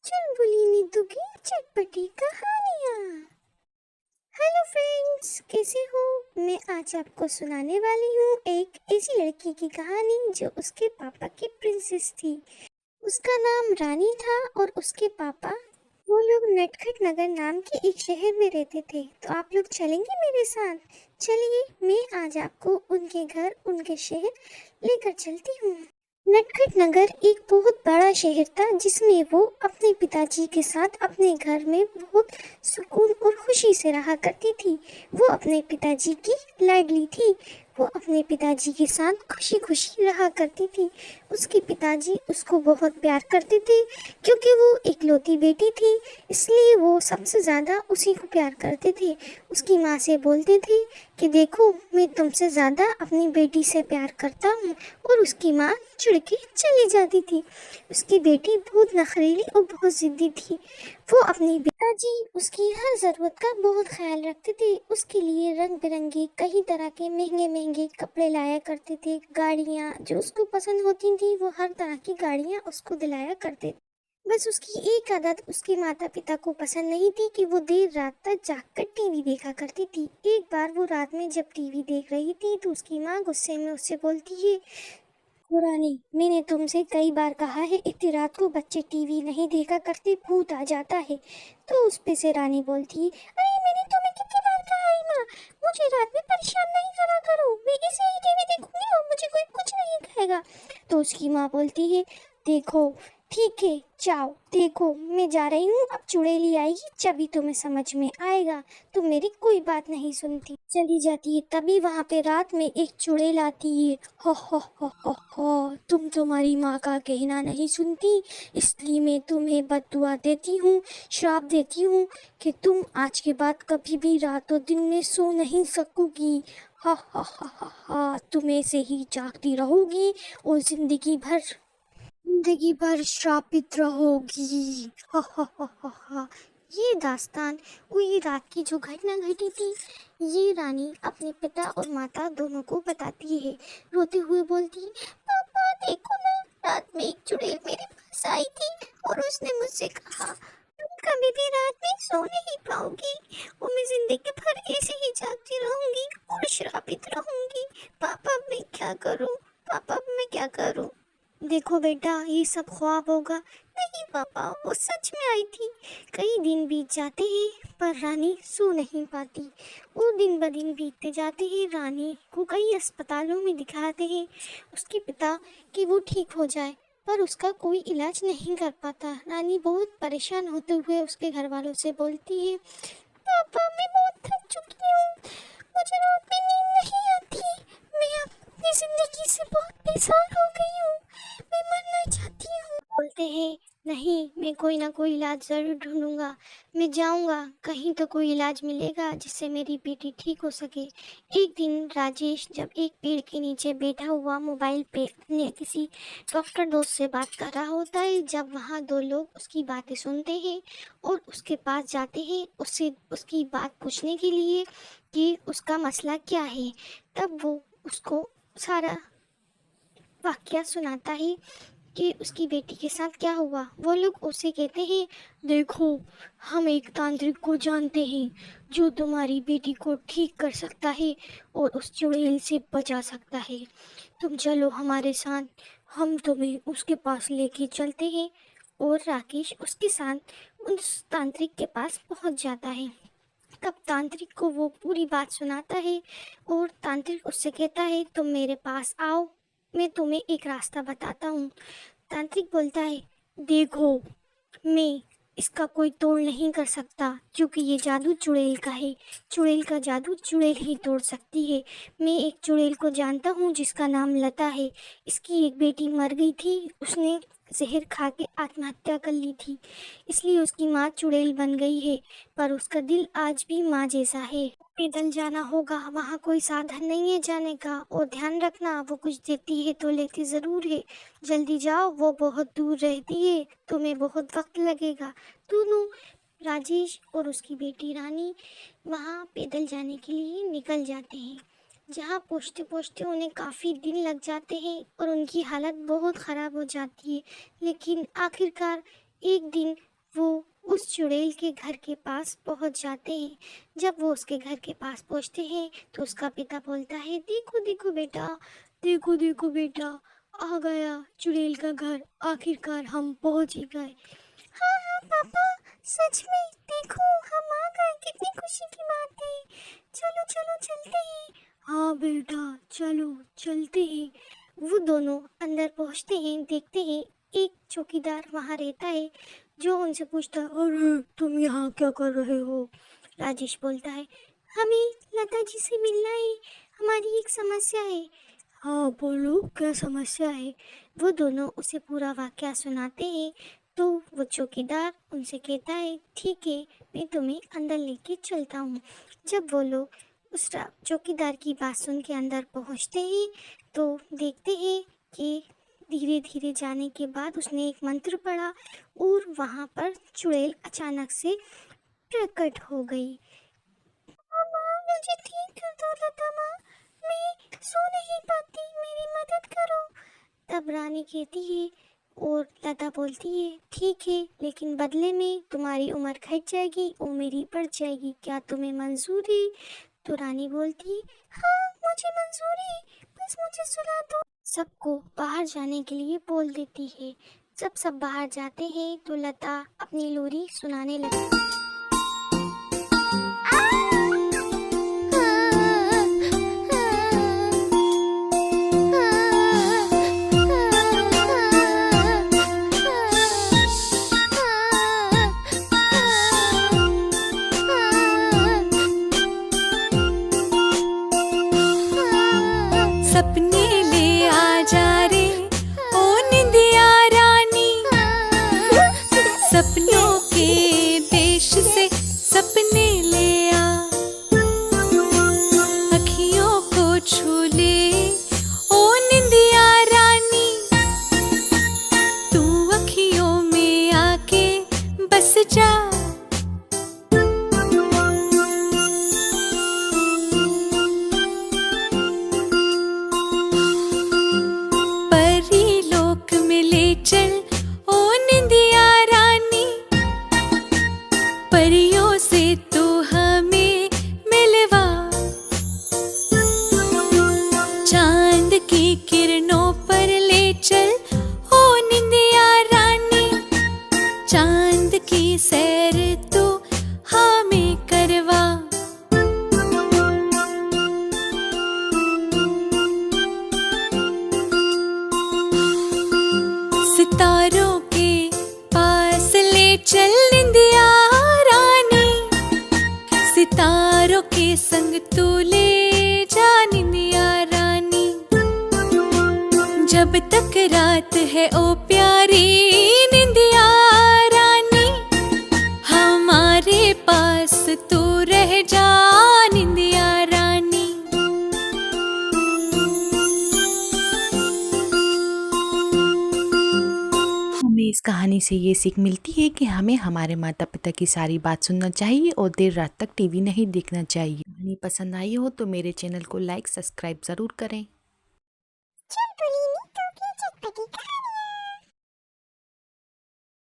चुलबुली नीतू की चटपटी कहानियाँ। हेलो फ्रेंड्स, कैसे हो? मैं आज आपको सुनाने वाली हूँ एक ऐसी लड़की की कहानी जो उसके पापा की प्रिंसेस थी। उसका नाम रानी था और उसके पापा वो लोग नटखट नगर नाम के एक शहर में रहते थे। तो आप लोग चलेंगे मेरे साथ? चलिए, मैं आज आपको उनके घर, उनके शहर लेकर चलती हूँ। नटखट नगर एक बहुत बड़ा शहर था जिसमें वो अपने पिताजी के साथ अपने घर में बहुत सुकून और खुशी से रहा करती थी। वो अपने पिताजी की लाडली थी। वो अपने पिताजी के साथ खुशी खुशी रहा करती थी। उसके पिताजी उसको बहुत प्यार करते थे क्योंकि वो इकलौती बेटी थी, इसलिए वो सबसे ज़्यादा उसी को प्यार करते थे। उसकी माँ से बोलते थे कि देखो, मैं तुमसे ज़्यादा अपनी बेटी से प्यार करता हूँ, और उसकी माँ चिढ़ के चली जाती थी। उसकी बेटी बहुत नखरीली और बहुत जिद्दी थी। वो अपने पिताजी उसकी हर ज़रूरत का बहुत ख्याल रखते थे। उसके लिए रंग बिरंगे कई तरह के महंगे महंगे कपड़े लाया करते थे। गाड़ियाँ जो उसको पसंद होती थी, वो हर तरह की गाड़ियाँ उसको दिलाया करते थे। बस उसकी एक आदत उसके माता पिता को पसंद नहीं थी कि वो देर रात तक जागकर टीवी देखा करती थी। एक बार वो रात में जब टीवी देख रही थी तो उसकी माँ गुस्से में उससे बोलती है, पुरानी, मैंने तुमसे कई बार कहा है इतनी रात को बच्चे टीवी नहीं देखा करते, भूत आ जाता है। तो उस पे से रानी बोलती है, अरे मैंने तुम्हें कितनी बार कहा है माँ, मुझे रात में परेशान नहीं करा करो, मैं ऐसे ही टीवी देखूंगी और मुझे कोई कुछ नहीं कहेगा। तो उसकी माँ बोलती है, देखो ठीक है, जाओ, देखो मैं जा रही हूँ, अब चुड़ैली आएगी जभी तुम्हें समझ में आएगा। तुम मेरी कोई बात नहीं सुनती। चली जाती है। तभी वहां पे रात में एक चुड़ैल आती है। हो, तुम तुम्हारी माँ का कहना नहीं सुनती, इसलिए मैं तुम्हें बद्दुआ देती हूँ, श्राप देती हूँ कि तुम आज के बाद कभी भी रातों दिन में सो नहीं सकोगी। हा, तुम ऐसे ही जागती रहोगी और जिंदगी भर श्रापित रहोगी। हा। ये दास्तान हुई रात की जो घटना घटी थी, ये रानी अपने पिता और माता दोनों को बताती है। रोते हुए बोलती है, पापा देखो ना, रात में एक चुड़ैल मेरे पास आई थी और उसने मुझसे कहा, तुम कभी भी रात में सो नहीं पाओगी और मैं जिंदगी भर ऐसे ही जागती रहूंगी और श्रापित रहूंगी। पापा अब मैं क्या करूं? पापा अब मैं क्या करूं? देखो बेटा, ये सब ख्वाब होगा। नहीं पापा, वो सच में आई थी। कई दिन बीत जाते हैं पर रानी सो नहीं पाती। वो दिन ब दिन बीतते जाते हैं। रानी को कई अस्पतालों में दिखाते हैं उसके पिता कि वो ठीक हो जाए, पर उसका कोई इलाज नहीं कर पाता। रानी बहुत परेशान होते हुए उसके घर वालों से बोलती है, पापा मैं बहुत थक चुकी हूँ, मुझे रात में नींद नहीं आती, मैं अपनी जिंदगी से बहुत परेशान हो गई हूँ, मैं मरना चाहती हूँ। बोलते हैं, नहीं, मैं कोई ना कोई इलाज जरूर ढूंढूंगा, मैं जाऊंगा, कहीं तो कोई इलाज मिलेगा जिससे मेरी बेटी ठीक हो सके। एक दिन राजेश जब एक पेड़ के नीचे बैठा हुआ मोबाइल पे अपने किसी डॉक्टर दोस्त से बात कर रहा होता है, जब वहाँ दो लोग उसकी बातें सुनते हैं और उसके पास जाते हैं उससे उसकी बात पूछने के लिए कि उसका मसला क्या है। तब वो उसको सारा वाकया सुनाता है कि उसकी बेटी के साथ क्या हुआ। वो लोग उसे कहते हैं, देखो, हम एक तांत्रिक को जानते हैं जो तुम्हारी बेटी को ठीक कर सकता है और उस चुड़ैल से बचा सकता है। तुम चलो हमारे साथ, हम तुम्हें उसके पास लेके चलते हैं। और राकेश उसके साथ उस तांत्रिक के पास पहुंच जाता है। तब तांत्रिक को वो पूरी बात सुनाता है और तांत्रिक उससे कहता है, तुम मेरे पास आओ, मैं तुम्हें एक रास्ता बताता हूँ। तांत्रिक बोलता है, देखो, मैं इसका कोई तोड़ नहीं कर सकता क्योंकि ये जादू चुड़ैल का है। चुड़ैल का जादू चुड़ैल ही तोड़ सकती है। मैं एक चुड़ैल को जानता हूँ जिसका नाम लता है। इसकी एक बेटी मर गई थी, उसने जहर खा के आत्महत्या कर ली थी, इसलिए उसकी माँ चुड़ैल बन गई है, पर उसका दिल आज भी माँ जैसा है। पैदल जाना होगा, वहाँ कोई साधन नहीं है जाने का, और ध्यान रखना, वो कुछ देती है तो लेती ज़रूर है। जल्दी जाओ, वो बहुत दूर रहती है, तुम्हें बहुत वक्त लगेगा। दोनों, राजेश और उसकी बेटी रानी, वहाँ पैदल जाने के लिए निकल जाते हैं। जहाँ पहुँचते पहुँचते उन्हें काफ़ी दिन लग जाते हैं और उनकी हालत बहुत ख़राब हो जाती है। लेकिन आखिरकार एक दिन उस चुड़ैल के घर के पास पहुंच जाते हैं। जब वो उसके घर के पास पहुंचते हैं तो उसका पिता बोलता है, देखो देखो बेटा, देखो देखो बेटा, आ गया चुड़ैल का घर, आखिरकार हम पहुंच ही गए। हाँ हाँ पापा, सच में, देखो हम आ गए, कितनी खुशी की बात है। चलो चलो चलते हैं। हाँ बेटा, चलो चलते हैं। वो दोनों अंदर पहुंचते हैं, देखते हैं एक चौकीदार वहां रहता है, जो उनसे पूछता है, अरे तुम यहाँ क्या कर रहे हो? राजेश बोलता है, हमें लता जी से मिलना है, हमारी एक समस्या है। हाँ बोलो, क्या समस्या है? वो दोनों उसे पूरा वाकया सुनाते हैं। तो वो चौकीदार उनसे कहता है, ठीक है, मैं तुम्हें अंदर लेके चलता हूँ। जब वो लोग उस चौकीदार की बात सुन के अंदर पहुँचते हैं तो देखते हैं कि धीरे धीरे जाने के बाद उसने एक मंत्र पढ़ा और वहाँ पर चुड़ैल अचानक से प्रकट हो गई। माँ, मुझे ठीक कर दो लता माँ, मैं सो नहीं पाती, मेरी मदद करो। तब रानी कहती है और लता बोलती है, ठीक है, लेकिन बदले में तुम्हारी उम्र घट जाएगी और मेरी बढ़ जाएगी, क्या तुम्हें मंजूर है? तो रानी बोलती है, हाँ मुझे मंजूर है, बस मुझे सुला दो। सबको बाहर जाने के लिए बोल देती है। जब सब बाहर जाते हैं तो लता अपनी लोरी सुनाने लगती है। सपने ले आ जा रे ओ निंदिया रानी, सपनों के देश से सपने ले आ, अखियों को छू ले ओ निंदिया रानी, तू अखियों में आके बस जा। चल ओ निंदिया रानी, परियों से तू हमें मिलवा, चांद की किरणों पर ले चल ओ निंदिया रानी, चांद की सैर तू हमें करवा। सितारों के पास ले चल निंदिया रानी, सितारों के संग तू ले जा निंदिया रानी, जब तक रात है ओ प्यारी निंदिया रानी, हमारे पास तू रह जा निंदिया रानी। हमें इस कहानी से ये सीख मिलती है कि हमें हमारे माता पिता की सारी बात सुनना चाहिए और देर रात तक टीवी नहीं देखना चाहिए। कहानी पसंद आई हो तो मेरे चैनल को लाइक सब्सक्राइब ज़रूर करें। चुलबुली नीतू की चटपटी कहानी।